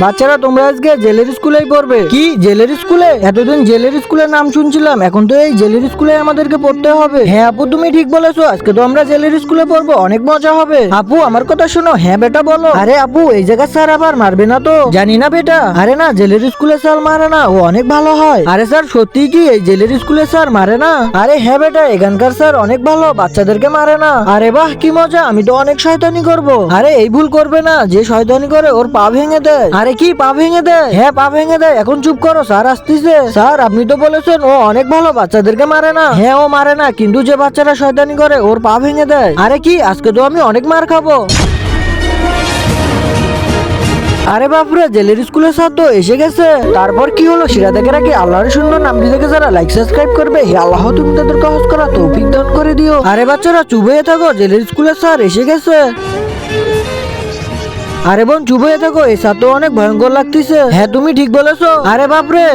বাচ্চারা তোমরা আজকে জেলের স্কুলেই পড়বে। কি জেলের স্কুলে? এতদিন জেলের স্কুলের নাম শুনছিলাম, এখন তো এই জেলের স্কুলে আমাদেরকে পড়তে হবে। হ্যাঁ আপু তুমি ঠিক বলেছো, আজকে তো আমরা জেলের স্কুলে পড়বো, অনেক মজা হবে। আপু আমার কথা শোনো। হ্যাঁ বেটা বলো। আরে আপু এই জায়গা স্যার আবার মারবে না তো? জানি না বেটা। আরে না, জেলের স্কুলে স্যার মারে না, ও অনেক ভালো হয়। আরে স্যার সত্যি কি এই জেলের স্কুলে স্যার মারে না? আরে হ্যাঁ বেটা, এখানকার স্যার অনেক ভালো, বাচ্চাদেরকে মারে না। আরে বাহ কি মজা, আমি তো অনেক শয়তানি করব। আরে এই ভুল করবে না, যে শয়তানি করে ওর পা ভেঙে দেয়। আরে কি পা ভেঙে দেয়? হ্যাঁ পা ভেঙে দেয়। এখন চুপ করো, স্যার আসতেছে। স্যার আপনি তো বলেছেন ও অনেক ভালো, বাচ্চাদেরকে মারে না। হ্যাঁ ও মারে না, কিন্তু যে বাচ্চারা শয়তানি করে ওর পা ভেঙে দেয়। আরে কি আজকে তো আমি অনেক মার খাবো। আরে বাপরে, জেলের স্কুলের স্যার তো এসে গেছে। তারপর কি হলো সেটা দেখার আগে আল্লাহর সুন্দর নামটি দেখে যারা লাইক সাবস্ক্রাইব করবে, হে আল্লাহ তুমি তাদেরকে হজ করা তৌফিক দান করে দিও। আরে বাচ্চারা চুপ হয়ে থাকো, জেলের স্কুলের স্যার এসে গেছে। আরে বোন চুপ হয়ে থাকো, এই স্যার তো অনেক ভয়ঙ্কর লাগতেছে। হ্যাঁ তুমি ঠিক বলেছো। আরে বাপরে,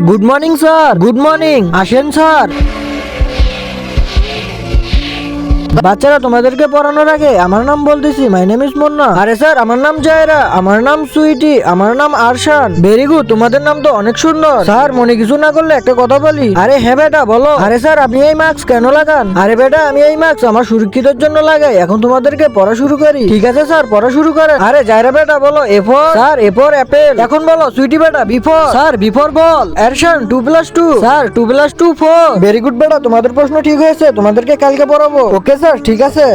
good morning sir. Good morning, আসেন স্যার। বাচ্চারা তোমাদেরকে পড়ানোর আগে আমার নাম বলতেছি, মাই নেম ইজ মুন্না। আরে স্যার আমার নাম জায়রা, আমার নাম সুইটি, আমার নাম আরশান। ভেরি গুড, তোমাদের নাম তো অনেক সুন্দর। স্যার মনে কিছু না করলে একটা কথা বলি। আরে হ্যাঁ বেটা বলো। আরে স্যার আপনি এই মাস্ক কেন লাগান? আরে বেটা আমি এই মাস্ক আমার সুরক্ষিতের জন্য লাগাই। এখন তোমাদেরকে পড়া শুরু করি। ঠিক আছে স্যার পড়া শুরু করেন। আরে জায়রা বেটা বলো A for. Sir A for apple. এখন বলো সুইটি বেটা B for. Sir B for ball. Arshan 2+2। Sir 2+2 4। Very good বেটা, তোমাদের প্রশ্ন ঠিক হয়েছে, তোমাদেরকে কালকে পড়াবো। ওকে স্যার ঠিক আছে।